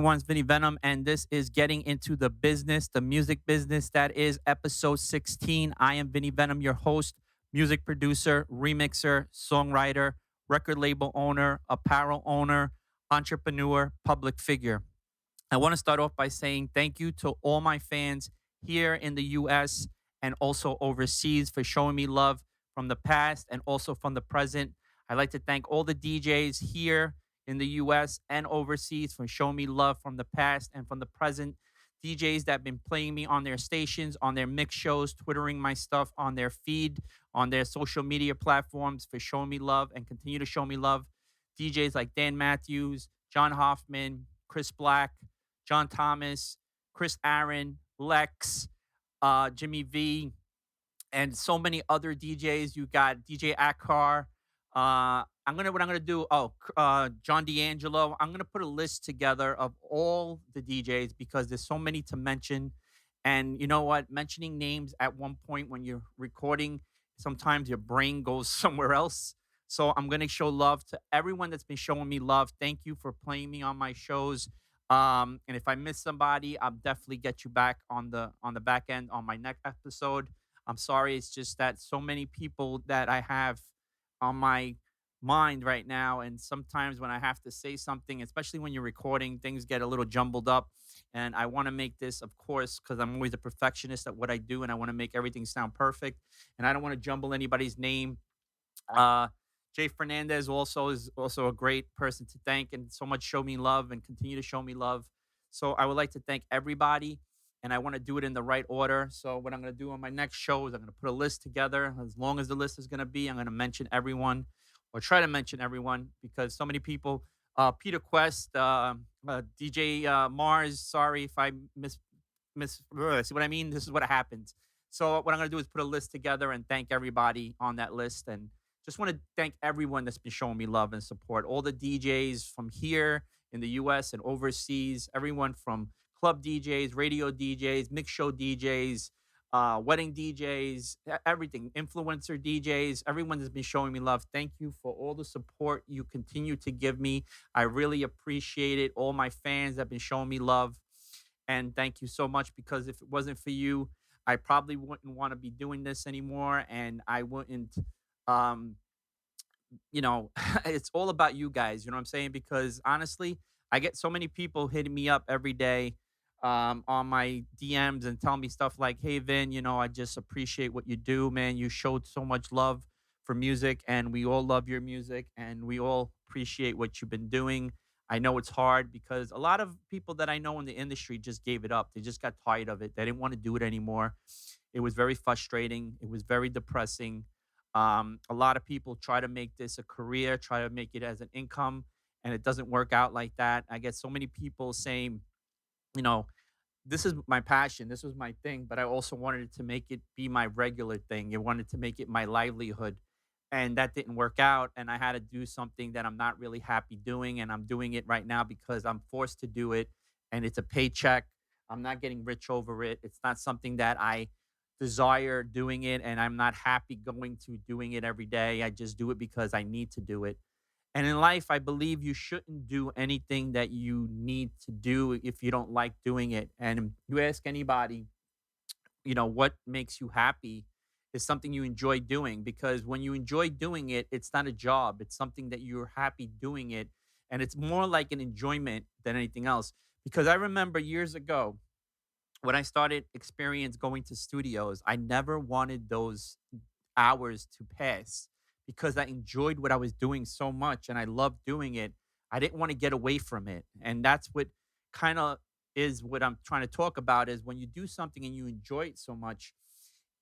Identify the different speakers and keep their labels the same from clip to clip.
Speaker 1: everyone? It's Vinny Venom, and this is Getting Into the Business, the music business. That is episode 16. I am Vinny Venom, your host, music producer, remixer, songwriter, record label owner, apparel owner, entrepreneur, public figure. I want to start off by saying thank you to all my fans here in the US and also overseas for showing me love from the past and also from the present. I'd like to thank all the DJs here in the US and overseas for showing me love from the past and from the present. DJs that have been playing me on their stations, on their mix shows, twittering my stuff on their feed, on their social media platforms for showing me love and continue to show me love. DJs like Dan Matthews, John Hoffman, Chris Black, John Thomas, Chris Aaron, Lex, Jimmy V, and so many other DJs. You got DJ Akar. What I'm gonna do. John D'Angelo. I'm gonna put a list together of all the DJs because there's so many to mention. And you know what? Mentioning names at one point when you're recording, sometimes your brain goes somewhere else. So I'm gonna show love to everyone that's been showing me love. Thank you for playing me on my shows. And if I miss somebody, I'll definitely get you back on the back end on my next episode. I'm sorry, it's just that so many people that I have on my mind right now, and sometimes when I have to say something, especially when you're recording, things get a little jumbled up. And I want to make this, of course, because I'm always a perfectionist at what I do, and I want to make everything sound perfect. And I don't want to jumble anybody's name. Uh, Jay Fernandez also is also a great person to thank and so much show me love and continue to show me love. So I would like to thank everybody and I want to do it in the right order. So what I'm going to do on my next show is I'm going to put a list together. As long as the list is going to be, I'm going to mention everyone or try to mention everyone because so many people, Peter Quest, DJ Mars, sorry if I see what I mean? This is what happens. So what I'm going to do is put a list together and thank everybody on that list. And just want to thank everyone that's been showing me love and support. All the DJs from here in the US and overseas, everyone from club DJs, radio DJs, mix show DJs, wedding DJs, everything, influencer DJs, everyone has been showing me love. Thank you for all the support you continue to give me. I really appreciate it. All my fans have been showing me love. And thank you so much because if it wasn't for you, I probably wouldn't want to be doing this anymore. And I wouldn't um it's all about you guys, you know what I'm saying? Because honestly, I get so many people hitting me up every day on my DMs and telling me stuff like, "Hey Vin, I just appreciate what you do, man. You showed so much love for music and we all love your music and we all appreciate what you've been doing." I know it's hard because a lot of people that I know in the industry just gave it up. They just got tired of it. They didn't want to do it anymore. It was very frustrating. It was very depressing. A lot of people try to make this a career, try to make it as an income, and it doesn't work out like that. I get so many people saying, you know, this is my passion, this was my thing, but I also wanted to make it be my regular thing. I wanted to make it my livelihood. And that didn't work out. And I had to do something that I'm not really happy doing. And I'm doing it right now because I'm forced to do it. And it's a paycheck. I'm not getting rich over it. It's not something that I desire doing it. And I'm not happy going to doing it every day. I just do it because I need to do it. And in life, I believe you shouldn't do anything that you need to do if you don't like doing it. And you ask anybody, what makes you happy is something you enjoy doing because when you enjoy doing it, it's not a job. It's something that you're happy doing it. And it's more like an enjoyment than anything else. Because I remember years ago when I started experience going to studios, I never wanted those hours to pass because I enjoyed what I was doing so much and I loved doing it. I didn't want to get away from it. And that's what kind of is what I'm trying to talk about is when you do something and you enjoy it so much,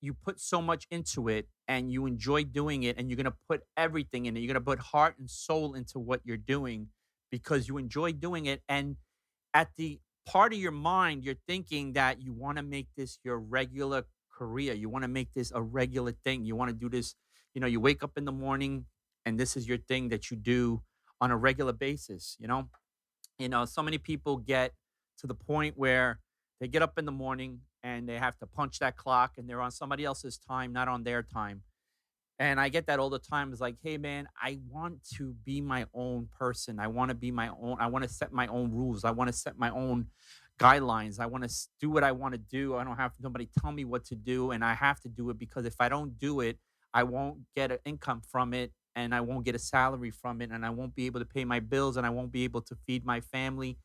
Speaker 1: you put so much into it and you enjoy doing it and you're going to put everything in it. You're going to put heart and soul into what you're doing because you enjoy doing it. And at the part of your mind, you're thinking that you want to make this your regular career. You want to make this a regular thing. You want to do this. You wake up in the morning and this is your thing that you do on a regular basis. So many people get to the point where they get up in the morning and they have to punch that clock and they're on somebody else's time, not on their time. And I get that all the time. It's like, hey man, I want to be my own person. I want to be my own. I want to set my own rules. I want to set my own guidelines. I want to do what I want to do. I don't have somebody tell me what to do, and I have to do it because if I don't do it, I won't get an income from it, and I won't get a salary from it, and I won't be able to pay my bills, and I won't be able to feed my family.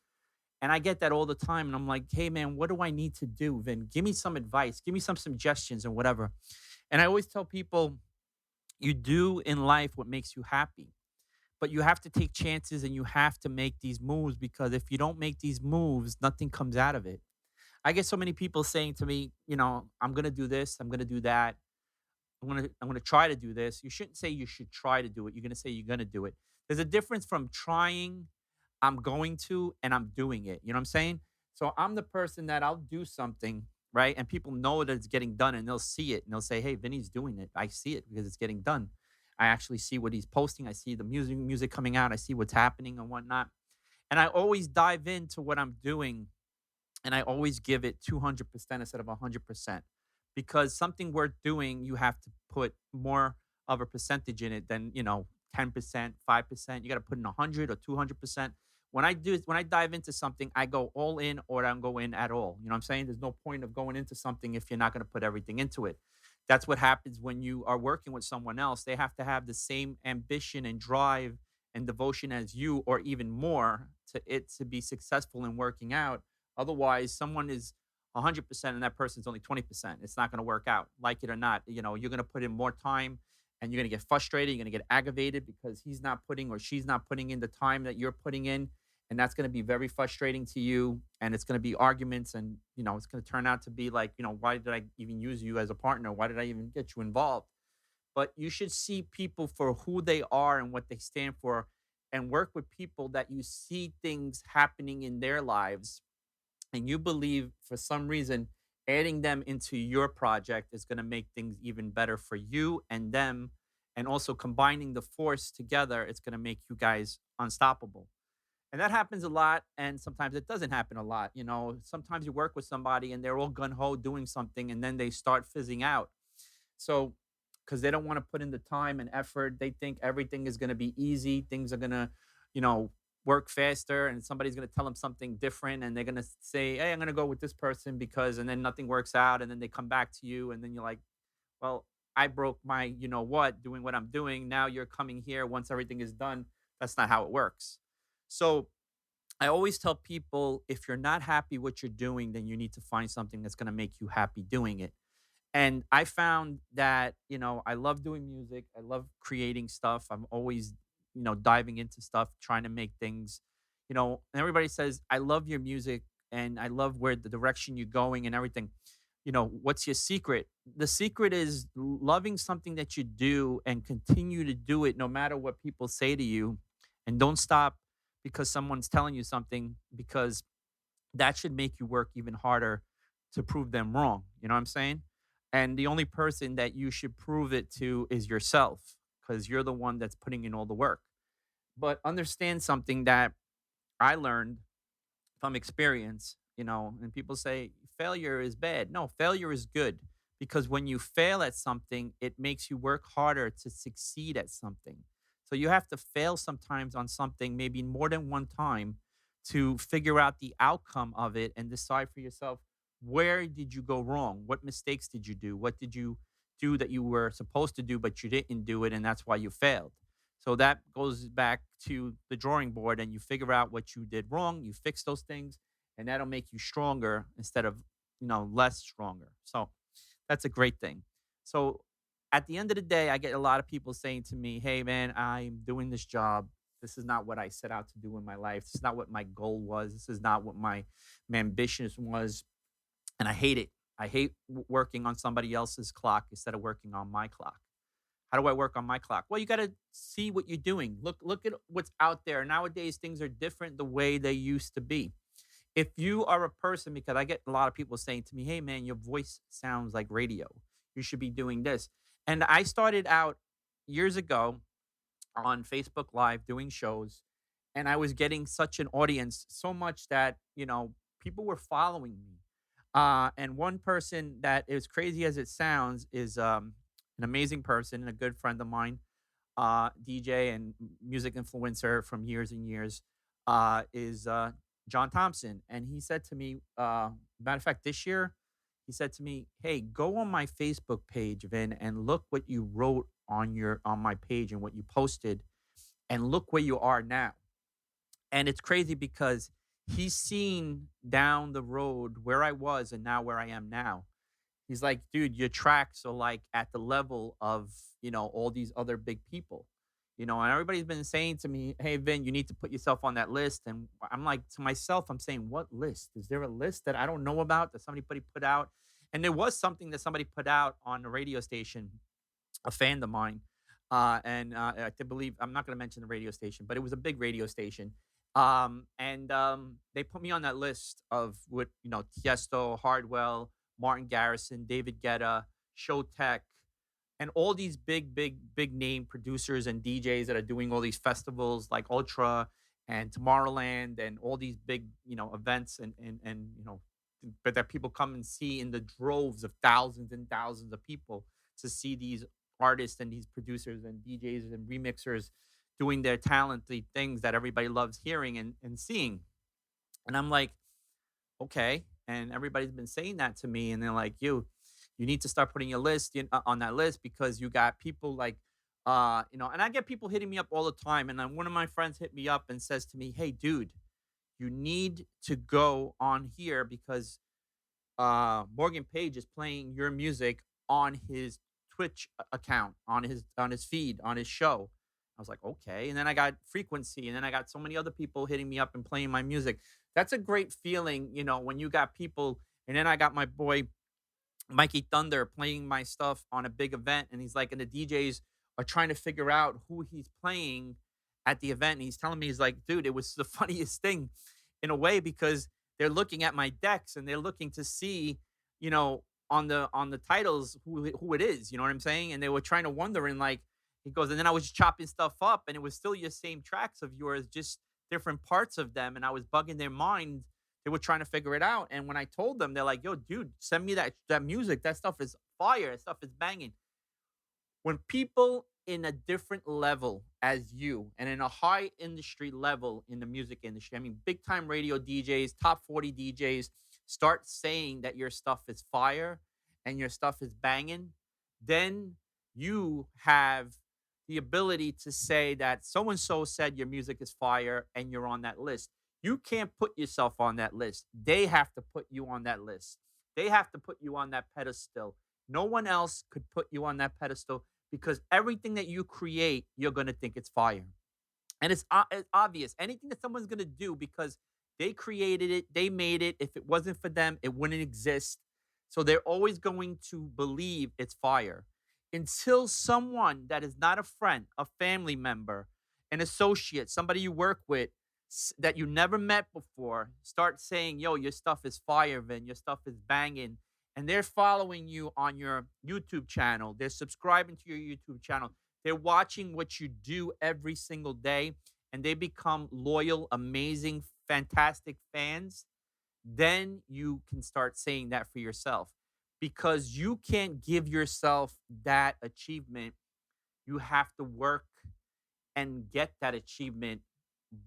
Speaker 1: And I get that all the time. And I'm like, hey man, what do I need to do? Vin, give me some advice, give me some suggestions and whatever. And I always tell people, you do in life what makes you happy, but you have to take chances and you have to make these moves, because if you don't make these moves, nothing comes out of it. I get so many people saying to me, I'm going to do this, I'm going to do that. I'm going to try to do this. You shouldn't say you should try to do it. You're going to say you're going to do it. There's a difference from trying, I'm going to, and I'm doing it. You know what I'm saying? So I'm the person that I'll do something, right? And people know that it's getting done and they'll see it and they'll say, "Hey, Vinny's doing it. I see it because it's getting done. I actually see what he's posting. I see the music coming out. I see what's happening and whatnot." And I always dive into what I'm doing, and I always give it 200% instead of 100%, because something worth doing, you have to put more of a percentage in it than, 10%, 5%. You got to put in 100 or 200%. When I dive into something, I go all in or I don't go in at all. You know what I'm saying? There's no point of going into something if you're not going to put everything into it. That's what happens when you are working with someone else. They have to have the same ambition and drive and devotion as you, or even more, to it to be successful in working out. Otherwise, someone is 100% and that person's only 20%. It's not going to work out, like it or not. You're going to put in more time and you're going to get frustrated. You're going to get aggravated because he's not putting or she's not putting in the time that you're putting in. And that's going to be very frustrating to you. And it's going to be arguments. And, it's going to turn out to be like, why did I even use you as a partner? Why did I even get you involved? But you should see people for who they are and what they stand for, and work with people that you see things happening in their lives and you believe for some reason adding them into your project is going to make things even better for you and them. And also combining the force together, it's going to make you guys unstoppable. And that happens a lot. And sometimes it doesn't happen a lot. Sometimes you work with somebody and they're all gun ho doing something and then they start fizzing out. So, because they don't want to put in the time and effort, they think everything is going to be easy. Things are going to, you know, work faster, and somebody's going to tell them something different. And they're going to say, hey, I'm going to go with this person because, and then nothing works out. And then they come back to you. And then you're like, well, I broke my, what, doing what I'm doing. Now you're coming here once everything is done. That's not how it works. So, I always tell people, if you're not happy what you're doing, then you need to find something that's going to make you happy doing it. And I found that, I love doing music. I love creating stuff. I'm always, diving into stuff, trying to make things, and everybody says, I love your music and I love where the direction you're going and everything. What's your secret? The secret is loving something that you do and continue to do it no matter what people say to you. And don't stop because someone's telling you something, because that should make you work even harder to prove them wrong. You know what I'm saying? And the only person that you should prove it to is yourself, because you're the one that's putting in all the work. But understand something that I learned from experience, and people say failure is bad. No, failure is good, because when you fail at something, it makes you work harder to succeed at something. So you have to fail sometimes on something, maybe more than one time, to figure out the outcome of it and decide for yourself, where did you go wrong? What mistakes did you do? What did you do that you were supposed to do, but you didn't do it, and that's why you failed? So that goes back to the drawing board, and you figure out what you did wrong, you fix those things, and that'll make you stronger instead of, less stronger. So that's a great thing. So at the end of the day, I get a lot of people saying to me, hey, man, I'm doing this job. This is not what I set out to do in my life. This is not what my goal was. This is not what my ambition was. And I hate it. I hate working on somebody else's clock instead of working on my clock. How do I work on my clock? Well, you got to see what you're doing. Look at what's out there. Nowadays, things are different the way they used to be. If you are a person, because I get a lot of people saying to me, hey, man, your voice sounds like radio. You should be doing this. And I started out years ago on Facebook Live doing shows, and I was getting such an audience, so much that, people were following me. And one person that, as crazy as it sounds, is an amazing person and a good friend of mine, DJ and music influencer from years and years, is John Thompson. And he said to me, matter of fact, this year, he said to me, "Hey, go on my Facebook page, Vin, and look what you wrote on my page and what you posted, and look where you are now." And it's crazy because he's seen down the road where I was and now where I am now. He's like, "Dude, your tracks are like at the level of, all these other big people." And everybody's been saying to me, "Hey, Vin, you need to put yourself on that list." And I'm like, to myself, I'm saying, what list? Is there a list that I don't know about that somebody put out? And there was something that somebody put out on the radio station, a fan of mine, and I believe I'm not going to mention the radio station, but it was a big radio station. And they put me on that list of what Tiesto, Hardwell, Martin Garrison, David Guetta, Showtek, and all these big name producers and DJs that are doing all these festivals like Ultra and Tomorrowland and all these big events and but that people come and see in the droves of thousands and thousands of people to see these artists and these producers and DJs and remixers doing their talented things that everybody loves hearing and seeing. And I'm like, okay. And everybody's been saying that to me, and they're like, you need to start putting your list on that list because you got people like, and I get people hitting me up all the time. And then one of my friends hit me up and says to me, "Hey, dude, you need to go on here because Morgan Page is playing your music on his Twitch account, on his feed, on his show." I was like, okay. And then I got Frequency, and then I got so many other people hitting me up and playing my music. That's a great feeling, when you got people. And then I got my boy Mikey Thunder playing my stuff on a big event, and he's like, and the DJs are trying to figure out who he's playing at the event. And he's telling me, he's like, "Dude, it was the funniest thing in a way because they're looking at my decks and they're looking to see, on the titles who it is." You know what I'm saying? And they were trying to wonder, and like he goes, and then I was chopping stuff up, and it was still your same tracks of yours, just different parts of them, and I was bugging their mind. They were trying to figure it out. And when I told them, they're like, "Yo, dude, send me that music. That stuff is fire. That stuff is banging." When people in a different level as you and in a high industry level in the music industry, I mean, big time radio DJs, top 40 DJs, start saying that your stuff is fire and your stuff is banging, then you have the ability to say that so and so said your music is fire and you're on that list. You can't put yourself on that list. They have to put you on that list. They have to put you on that pedestal. No one else could put you on that pedestal because everything that you create, you're going to think it's fire. And it's obvious. Anything that someone's going to do because they created it, they made it. If it wasn't for them, it wouldn't exist. So they're always going to believe it's fire until someone that is not a friend, a family member, an associate, somebody you work with that you never met before start saying, "Yo, your stuff is fire, Vin. Your stuff is banging." And they're following you on your YouTube channel. They're subscribing to your YouTube channel. They're watching what you do every single day, and they become loyal, amazing, fantastic fans. Then you can start saying that for yourself because you can't give yourself that achievement. You have to work and get that achievement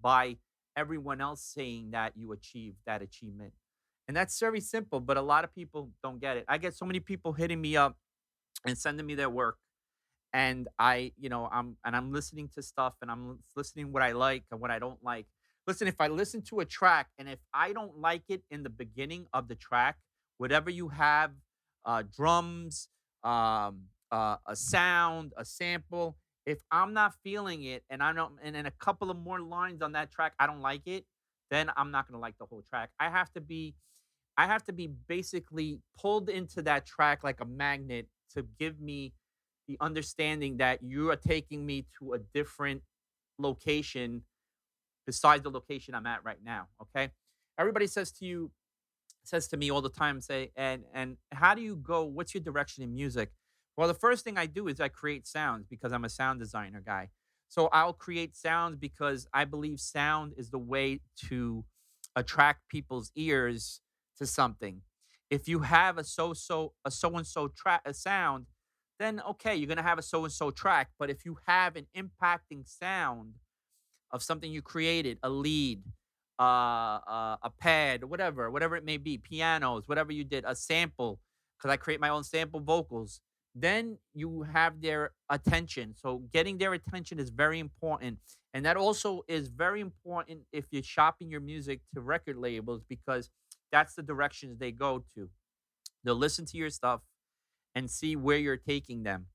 Speaker 1: by everyone else saying that you achieved that achievement. And that's very simple, but a lot of people don't get it. I get so many people hitting me up and sending me their work, and I'm listening to stuff, and I'm listening what I like and what I don't like. Listen, if I listen to a track and if I don't like it in the beginning of the track, whatever you have, drums, a sound, a sample, if I'm not feeling it and I don't, and then a couple of more lines on that track, I don't like it, then I'm not gonna like the whole track. I have to be basically pulled into that track like a magnet to give me the understanding that you are taking me to a different location besides the location I'm at right now. Okay. Everybody says to me all the time, say, and how do you go? What's your direction in music? Well, the first thing I do is I create sounds because I'm a sound designer guy. So I'll create sounds because I believe sound is the way to attract people's ears to something. If you have a so and so track a sound, then okay, you're gonna have a so and so track. But if you have an impacting sound of something you created, a lead, a pad, whatever it may be, pianos, whatever you did, a sample, because I create my own sample vocals, then you have their attention. So getting their attention is very important. And that also is very important if you're shopping your music to record labels because that's the directions they go to. They'll listen to your stuff and see where you're taking them.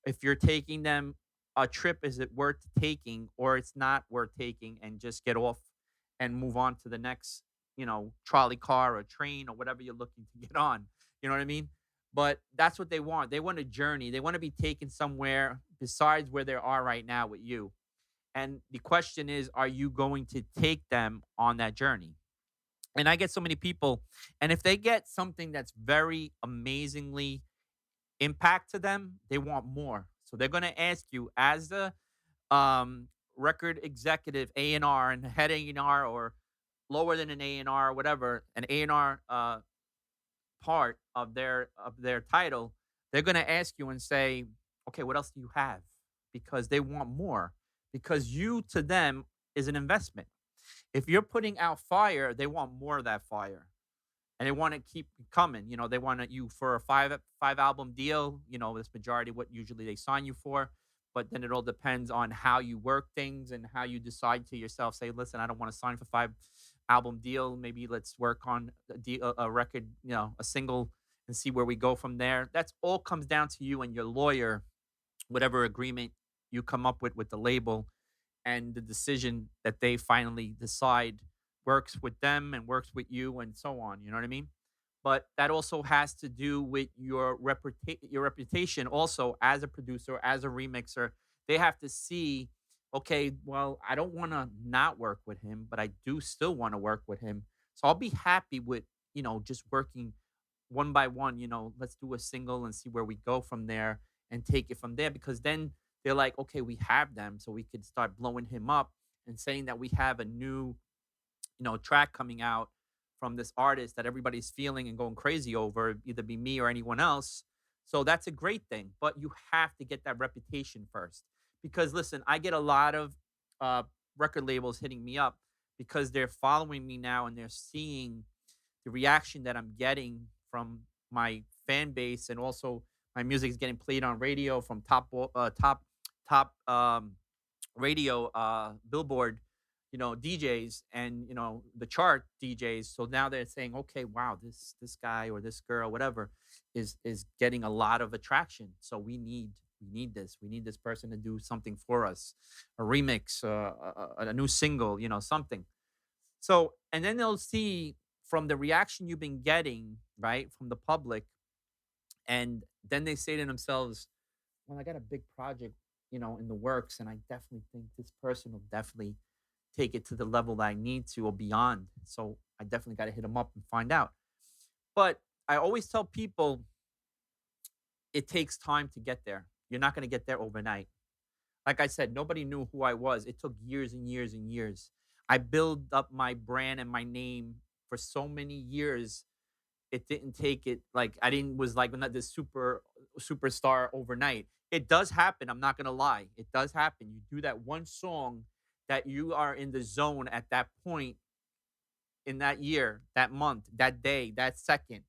Speaker 1: If you're taking them a trip, is it worth taking or it's not worth taking and just get off and move on to the next, trolley car or train or whatever you're looking to get on. You know what I mean? But that's what they want. They want a journey. They want to be taken somewhere besides where they are right now with you. And the question is, are you going to take them on that journey? And I get so many people, and if they get something that's very amazingly impact to them, they want more. So they're going to ask you as the record executive, A&R and head A&R or lower than an A&R or whatever, an A&R part of their title, they're going to ask you and say, "Okay, what else do you have?" Because they want more. Because you to them is an investment. If you're putting out fire, they want more of that fire and they want to keep coming. They want you for a five album deal. That's majority what usually they sign you for. But then it all depends on how you work things and how you decide to yourself. Say, listen, I don't want to sign for 5 album deal. Maybe let's work on a record, a single, and see where we go from there. That's all comes down to you and your lawyer, whatever agreement you come up with the label and the decision that they finally decide works with them and works with you and so on. You know what I mean? But that also has to do with your reputation also as a producer, as a remixer. They have to see, okay, well, I don't want to not work with him, but I do still want to work with him. So I'll be happy with, just working one by one, let's do a single and see where we go from there and take it from there because then they're like, okay, we have them, so we could start blowing him up and saying that we have a new, track coming out from this artist that everybody's feeling and going crazy over, either be me or anyone else. So that's a great thing, but you have to get that reputation first. Because listen, I get a lot of uh, record labels hitting me up because they're following me now and they're seeing the reaction that I'm getting from my fan base, and also my music is getting played on radio from top radio Billboard, DJs and the chart DJs. So now they're saying, okay, wow, this guy or this girl, whatever, is getting a lot of attraction. So we need this. We need this person to do something for us, a remix, a new single, something. So, and then they'll see from the reaction you've been getting, right, from the public, and then they say to themselves, "Well, I got a big project, in the works, and I definitely think this person will definitely take it to the level that I need to or beyond. So I definitely got to hit them up and find out." But I always tell people it takes time to get there. You're not going to get there overnight. Like I said, nobody knew who I was. It took years and years and years. I built up my brand and my name for so many years. It didn't take it like I didn't was like not this superstar overnight. It does happen. I'm not gonna lie. It does happen. You do that one song that you are in the zone at that point in that year, that month, that day, that second,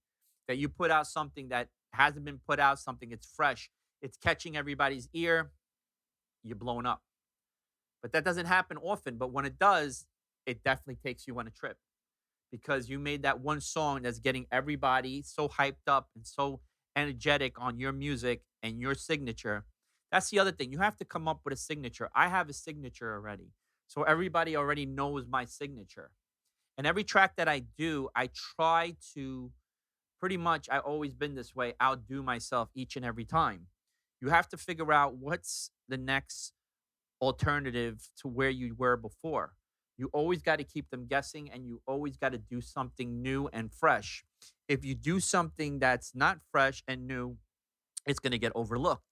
Speaker 1: that you put out something that hasn't been put out, something it's fresh, it's catching everybody's ear, you're blowing up. But that doesn't happen often. But when it does, it definitely takes you on a trip because you made that one song that's getting everybody so hyped up and so energetic on your music and your signature. That's the other thing. You have to come up with a signature. I have a signature already. So everybody already knows my signature. And every track that I do, I try to pretty much, I always been this way, outdo myself each and every time. You have to figure out what's the next alternative to where you were before. You always got to keep them guessing and you always got to do something new and fresh. If you do something that's not fresh and new, it's going to get overlooked.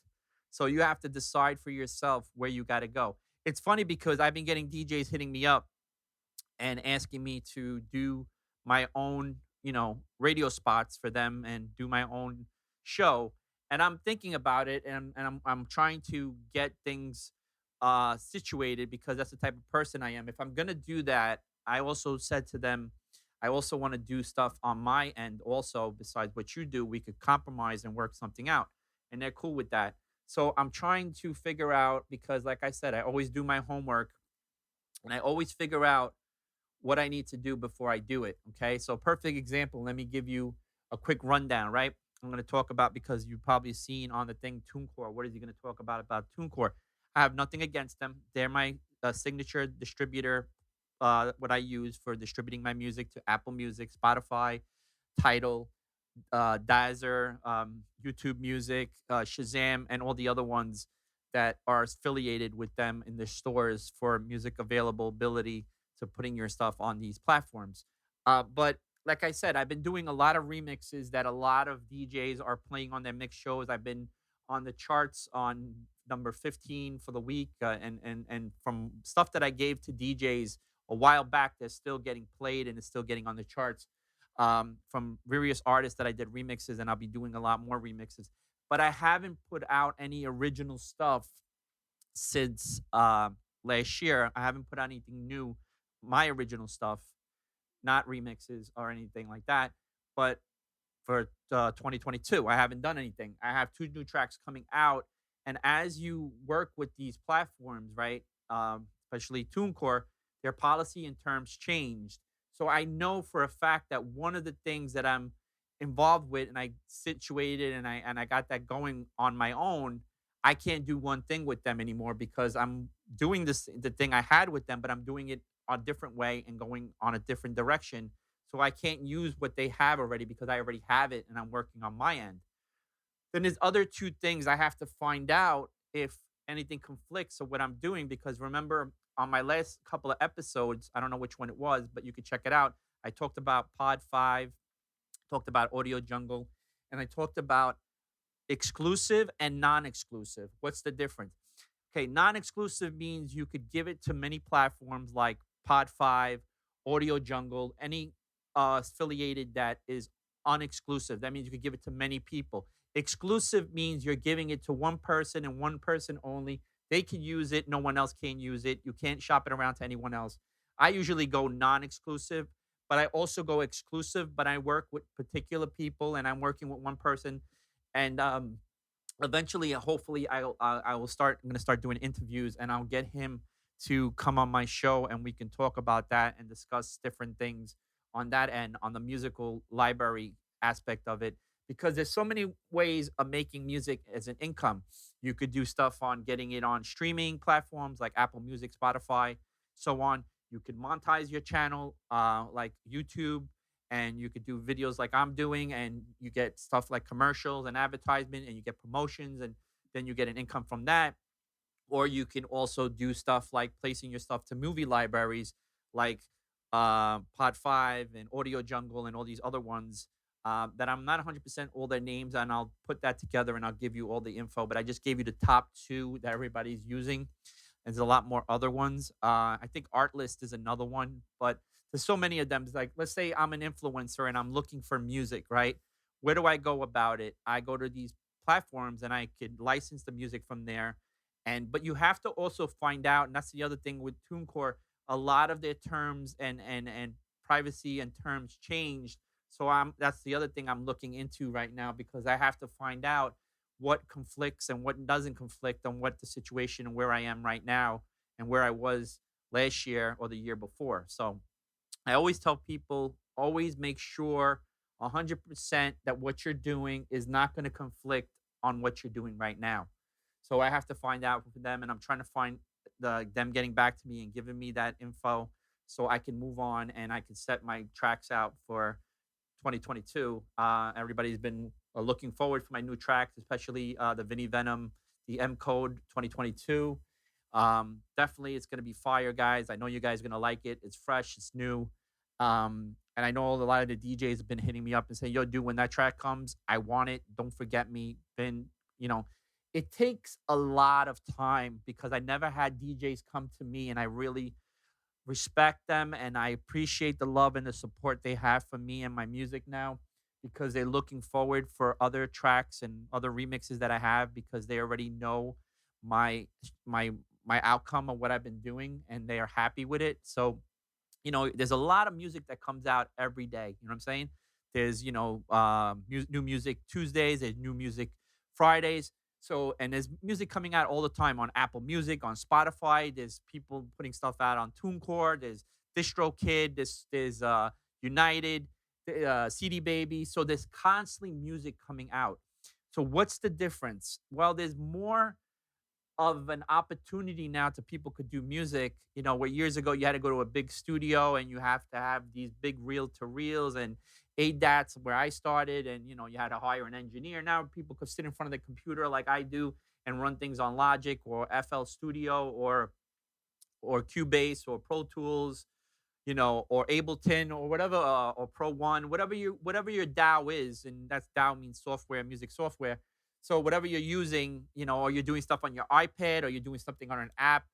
Speaker 1: So you have to decide for yourself where you got to go. It's funny because I've been getting DJs hitting me up and asking me to do my own, radio spots for them and do my own show. And I'm thinking about it, and I'm trying to get things situated because that's the type of person I am. If I'm gonna do that, I also said to them, I also want to do stuff on my end also besides what you do. We could compromise and work something out, and they're cool with that. So I'm trying to figure out because, like I said, I always do my homework and I always figure out what I need to do before I do it. Okay. So, perfect example. Let me give you a quick rundown, right? I'm going to talk about because you've probably seen on the thing TuneCore. What is he going to talk about TuneCore? I have nothing against them. They're my signature distributor, what I use for distributing my music to Apple Music, Spotify, Tidal, Dazer, YouTube Music, Shazam, and all the other ones that are affiliated with them in the stores for music availability to putting your stuff on these platforms. But like I said, I've been doing a lot of remixes that a lot of DJs are playing on their mix shows. I've been on the charts on number 15 for the week, and from stuff that I gave to DJs a while back, they're still getting played and it's still getting on the charts from various artists that I did remixes, and I'll be doing a lot more remixes. But I haven't put out any original stuff since last year. I haven't put out anything new, my original stuff, not remixes or anything like that. But for 2022. I haven't done anything. I have two new tracks coming out, and as you work with these platforms, right, especially TuneCore, their policy and terms changed. So I know for a fact that one of the things that I'm involved with, and I situated, and I got that going on my own. I can't do one thing with them anymore because I'm doing this the thing I had with them, but I'm doing it a different way and going on a different direction, so I can't use what they have already because I already have it and I'm working on my end. Then there's other two things I have to find out if anything conflicts of what I'm doing. Because remember, on my last couple of episodes, I don't know which one it was, but you could check it out. I talked about Pod 5, talked about Audio Jungle, and I talked about exclusive and non exclusive. What's the difference? Okay, non-exclusive means you could give it to many platforms like Pod5, Audio Jungle, any affiliated that is unexclusive. That means you could give it to many people. Exclusive means you're giving it to one person and one person only. They can use it, no one else can use it. You can't shop it around to anyone else. I usually go non-exclusive, but I also go exclusive, but I work with particular people and I'm working with one person, and eventually, hopefully, I will start. I'm going to start doing interviews, and I'll get him to come on my show, and we can talk about that and discuss different things on that end, on the musical library aspect of it. Because there's so many ways of making music as an income. You could do stuff on getting it on streaming platforms like Apple Music, Spotify, so on. You could monetize your channel, like YouTube, and you could do videos like I'm doing, and you get stuff like commercials and advertisement, and you get promotions, and then you get an income from that. Or you can also do stuff like placing your stuff to movie libraries like Pod 5 and Audio Jungle and all these other ones that I'm not 100% all their names, and I'll put that together and I'll give you all the info. But I just gave you the top two that everybody's using. There's a lot more other ones. I think Artlist is another one, but there's so many of them. It's like, let's say I'm an influencer and I'm looking for music, right? Where do I go about it? I go to these platforms and I could license the music from there. And but you have to also find out, and that's the other thing with TuneCore, a lot of their terms and privacy and terms changed. So I'm that's the other thing I'm looking into right now because I have to find out what conflicts and what doesn't conflict on what the situation and where I am right now and where I was last year or the year before. So I always tell people always make sure 100% that what you're doing is not going to conflict on what you're doing right now. So I have to find out from them, and I'm trying to find them getting back to me and giving me that info so I can move on and I can set my tracks out for 2022. Everybody's been looking forward for my new tracks, especially the Vinny Venom, the M Code 2022. Definitely, it's going to be fire, guys. I know you guys are going to like it. It's fresh, it's new. And I know a lot of the DJs have been hitting me up and saying, yo, dude, when that track comes, I want it. Don't forget me. Then, you know, it takes a lot of time because I never had DJs come to me, and I really respect them and I appreciate the love and the support they have for me and my music now. because they're looking forward for other tracks and other remixes that I have because they already know my my my outcome of what I've been doing and they are happy with it. So there's a lot of music that comes out every day. You know what I'm saying? There's, new music Tuesdays, there's new music Fridays. So, and there's music coming out all the time on Apple Music, on Spotify. There's people putting stuff out on TuneCore. There's DistroKid. There's United, CD Baby. So there's constantly music coming out. So what's the difference? Well, there's more of an opportunity now to people could do music, where years ago you had to go to a big studio and you have to have these big reel to reels and ADATs where I started and you had to hire an engineer. Now people could sit in front of the computer like I do and run things on Logic or FL Studio or Cubase or Pro Tools, or Ableton or whatever, or Pro One, whatever your DAW is, and that's DAW means software, music software. So whatever you're using, or you're doing stuff on your iPad or you're doing something on an app,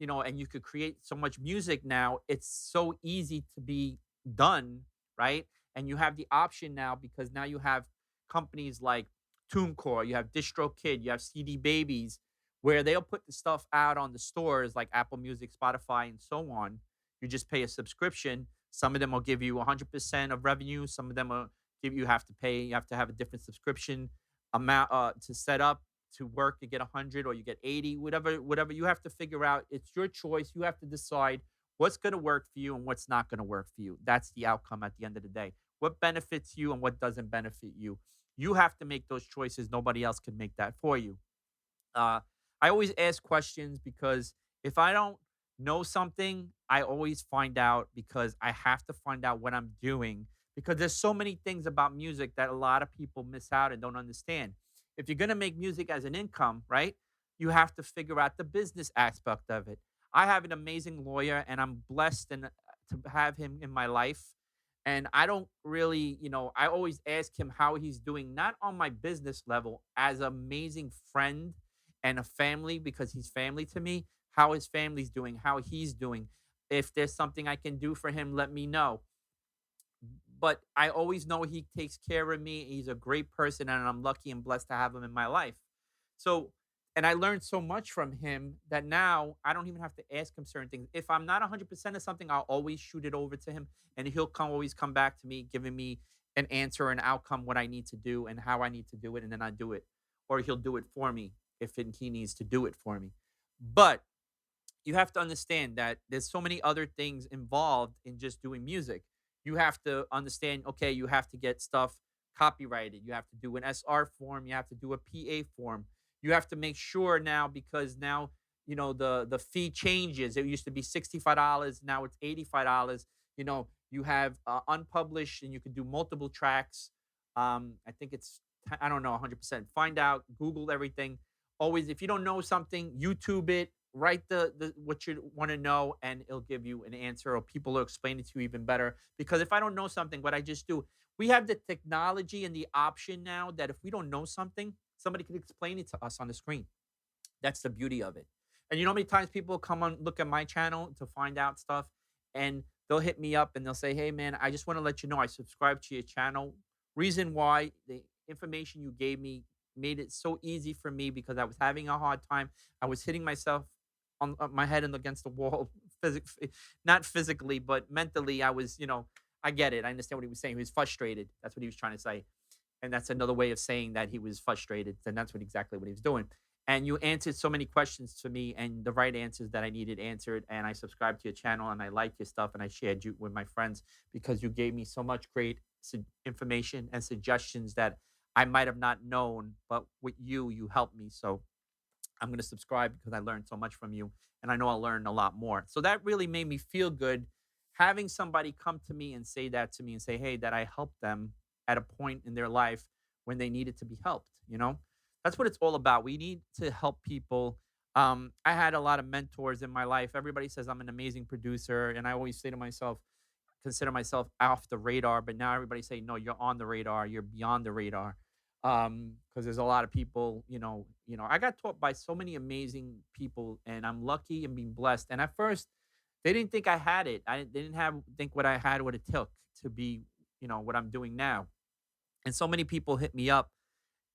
Speaker 1: and you could create so much music now. It's so easy to be done, right? And you have the option now because now you have companies like TuneCore, you have DistroKid, you have CD Babies, where they'll put the stuff out on the stores like Apple Music, Spotify, and so on. You just pay a subscription. Some of them will give you 100% of revenue. Some of them will give you have to pay. You have to have a different subscription amount to set up to work. You get 100 or you get 80, whatever you have to figure out. It's your choice. You have to decide what's going to work for you and what's not going to work for you. That's the outcome at the end of the day. What benefits you and what doesn't benefit you. You have to make those choices. Nobody else can make that for you. Uh, I always ask questions because if I don't know something, I always find out because I have to find out what I'm doing because there's so many things about music that a lot of people miss out and don't understand. If you're going to make music as an income, right? You have to figure out the business aspect of it. I have an amazing lawyer and I'm blessed to have him in my life. And I don't really, I always ask him how he's doing, not on my business level, as an amazing friend and a family because he's family to me, how his family's doing, how he's doing. If there's something I can do for him, let me know. But I always know he takes care of me. He's a great person, and I'm lucky and blessed to have him in my life. So, and I learned so much from him that now I don't even have to ask him certain things. If I'm not 100% of something, I'll always shoot it over to him, and he'll always come back to me, giving me an answer, an outcome, what I need to do, and how I need to do it, and then I do it, or he'll do it for me if he needs to do it for me. But you have to understand that there's so many other things involved in just doing music. You have to understand, okay, you have to get stuff copyrighted. You have to do an SR form. You have to do a PA form. You have to make sure now because now, the fee changes. It used to be $65. Now it's $85. You have unpublished and you can do multiple tracks. I think I don't know 100%. Find out, Google everything. Always, if you don't know something, YouTube it, write the what you want to know, and it'll give you an answer, or people will explain it to you even better. Because if I don't know something, what I just do, we have the technology and the option now that if we don't know something, somebody can explain it to us on the screen. That's the beauty of it. And you know how many times people come on look at my channel to find out stuff, and they'll hit me up and they'll say, "Hey man, I just want to let you know I subscribe to your channel. Reason why the information you gave me made it so easy for me because I was having a hard time. I was hitting myself on my head and against the wall, not physically, but mentally. I was, I get it. I understand what he was saying. He was frustrated. That's what he was trying to say. And that's another way of saying that he was frustrated. And that's exactly what he was doing. And you answered so many questions to me and the right answers that I needed answered. And I subscribed to your channel and I liked your stuff and I shared you with my friends because you gave me so much great information and suggestions that I might have not known, but with you helped me. So I'm going to subscribe because I learned so much from you and I know I'll learn a lot more. So that really made me feel good having somebody come to me and say that to me and say, hey, that I helped them at a point in their life when they needed to be helped. That's what it's all about. We need to help people. I had a lot of mentors in my life. Everybody says I'm an amazing producer. And I always say to myself, consider myself off the radar, but now everybody say, no, you're on the radar. You're beyond the radar. Because there's a lot of people, I got taught by so many amazing people and I'm lucky and being blessed. And at first they didn't think I had it. They didn't think what I had, what it took to be, what I'm doing now. And so many people hit me up.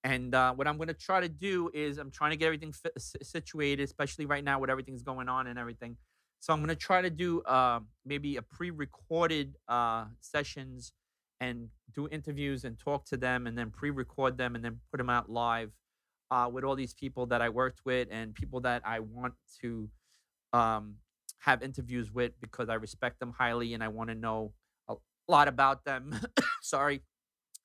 Speaker 1: And what I'm going to try to do is I'm trying to get everything situated, especially right now with everything's going on and everything. So I'm going to try to do maybe a pre-recorded sessions and do interviews and talk to them and then pre-record them and then put them out live with all these people that I worked with and people that I want to um, have interviews with because I respect them highly and I want to know a lot about them. Sorry.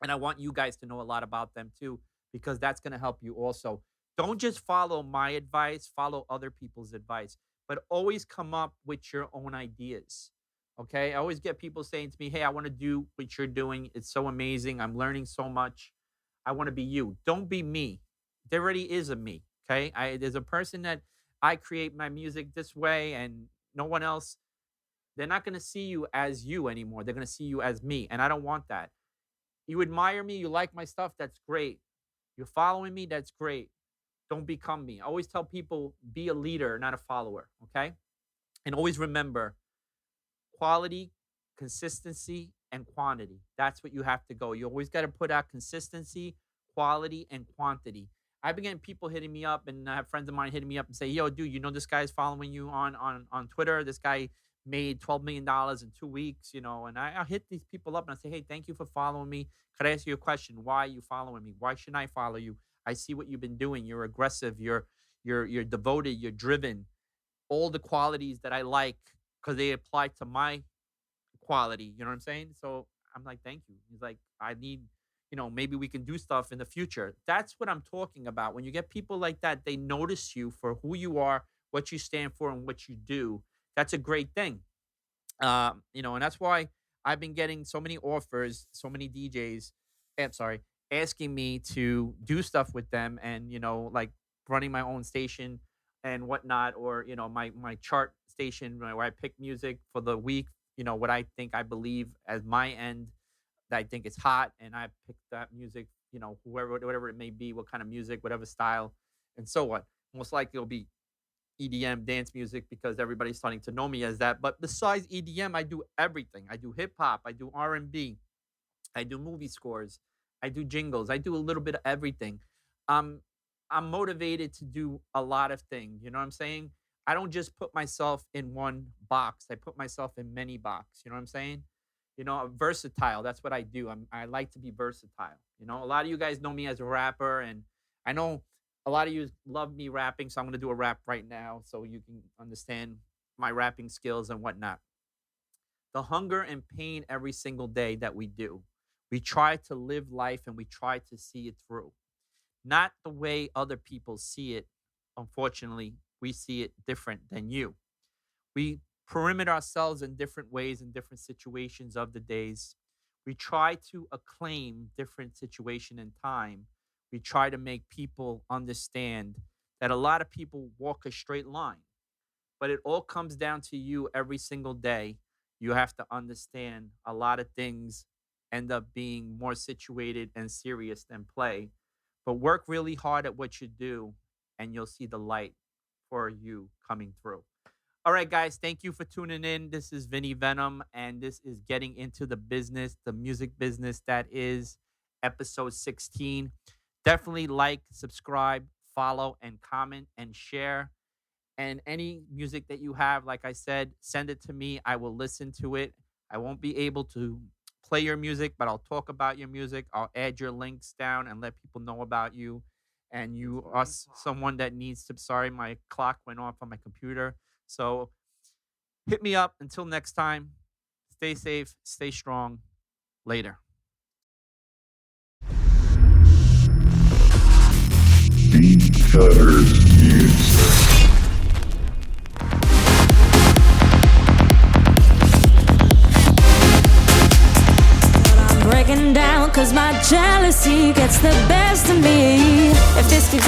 Speaker 1: And I want you guys to know a lot about them too, because that's going to help you also. Don't just follow my advice, follow other people's advice, but always come up with your own ideas. Okay. I always get people saying to me, hey, I want to do what you're doing. It's so amazing. I'm learning so much. I want to be you. Don't be me. There already is a me. Okay. There's a person that I create my music this way and no one else. They're not going to see you as you anymore. They're going to see you as me. And I don't want that. You admire me, you like my stuff, that's great. You're following me, that's great. Don't become me. I always tell people be a leader, not a follower, okay? And always remember quality, consistency, and quantity. That's what you have to go. You always got to put out consistency, quality, and quantity. I've been getting people hitting me up, and I have friends of mine hitting me up and say, yo, dude, you know this guy's following you on Twitter. This guy made $12 million in 2 weeks, you know, and I hit these people up and I say, hey, thank you for following me. Could I ask you a question? Why are you following me? Why should I follow you? I see what you've been doing. You're aggressive. You're devoted. You're driven. All the qualities that I like because they apply to my quality. You know what I'm saying? So I'm like, thank you. He's like, I need, you know, maybe we can do stuff in the future. That's what I'm talking about. When you get people like that, they notice you for who you are, what you stand for, and what you do. That's a great thing. You know, and that's why I've been getting so many offers, so many DJs, asking me to do stuff with them and, you know, like running my own station and whatnot, or, you know, my chart station where I pick music for the week, you know, what I think I believe as my end that I think is hot. And I pick that music, you know, whatever it may be, what kind of music, whatever style, and so on. Most likely it'll be EDM dance music because everybody's starting to know me as that. But besides EDM, I do everything. I do hip hop, I do R&B, I do movie scores, I do jingles, I do a little bit of everything. Um, I'm motivated to do a lot of things. You know what I'm saying? I don't just put myself in one box. I put myself in many boxes. You know what I'm saying? You know, I'm versatile. That's what I do. I like to be versatile. You know, a lot of you guys know me as a rapper, and I know a lot of you love me rapping, so I'm going to do a rap right now so you can understand my rapping skills and whatnot. The hunger and pain every single day that we do. We try to live life and we try to see it through. Not the way other people see it. Unfortunately, we see it different than you. We perimeter ourselves in different ways in different situations of the days. We try to acclaim different situation and time. We try to make people understand that a lot of people walk a straight line, but it all comes down to you every single day. You have to understand a lot of things end up being more situated and serious than play. But work really hard at what you do, and you'll see the light for you coming through. All right, guys, thank you for tuning in. This is Vinny Venom, and this is Getting Into the Business, the music business that is episode 16. Definitely like, subscribe, follow, and comment and share. And any music that you have, like I said, send it to me. I will listen to it. I won't be able to play your music, but I'll talk about your music. I'll add your links down and let people know about you. And you are someone that needs to. Sorry, my clock went off on my computer. So hit me up. Until next time, stay safe, stay strong. Later.
Speaker 2: BeatCutterz music.
Speaker 3: Breaking down cause my jealousy gets the best of me. If this keeps